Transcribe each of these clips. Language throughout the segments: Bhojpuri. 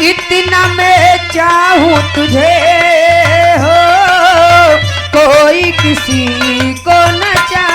इतना मैं चाहूं तुझे हो कोई किसी को न चाहे।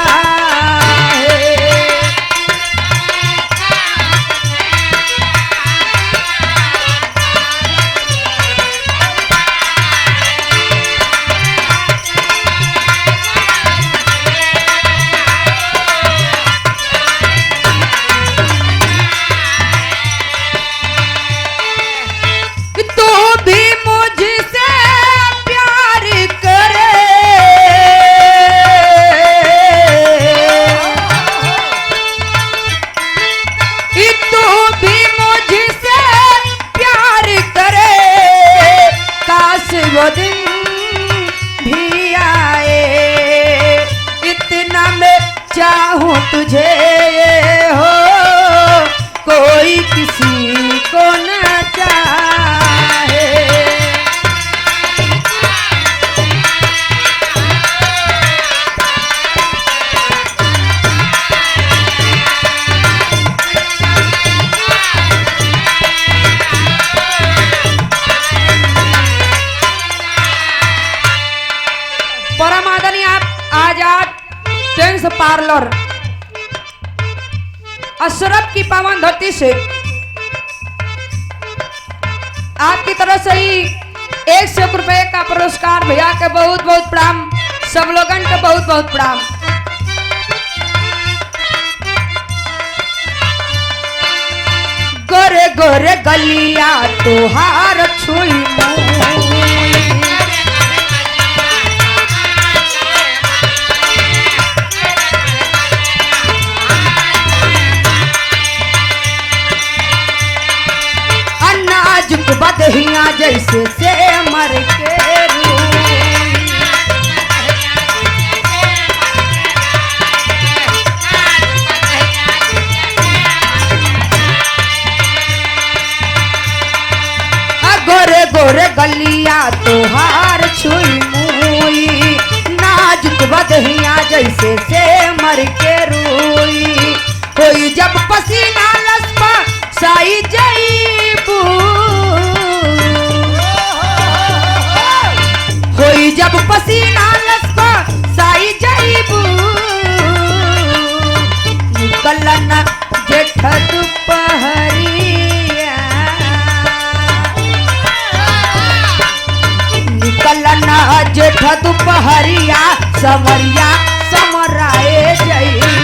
वो दिन भी आए इतना मैं चाहूं तुझे हो कोई किसी को न चाहे। परम आदरणीय आप आजाद टेंस पार्लर अशरफ की पावन धरती से आपकी तरफ से ही 100 रुपए का पुरस्कार भैया के बहुत बहुत प्रणाम, सब लोगन के बहुत बहुत प्रणाम। गोरे गोरे गलिया तोहार छुई बदहिया जैसे से मर के गोरे गोरे गलिया तोहार छुई मुई नाजुक बदहिया जैसे से मर के रूई कोई जब पसीना लसपा साई जईबू कोई जब पसीना लसपा साई जईबू निकलना जेठ दुपहरिया निकलना जेठ दुपहरिया समरिया समराए जईबू।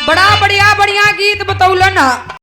बड़ा बढ़िया बढ़िया गीत बतौलन।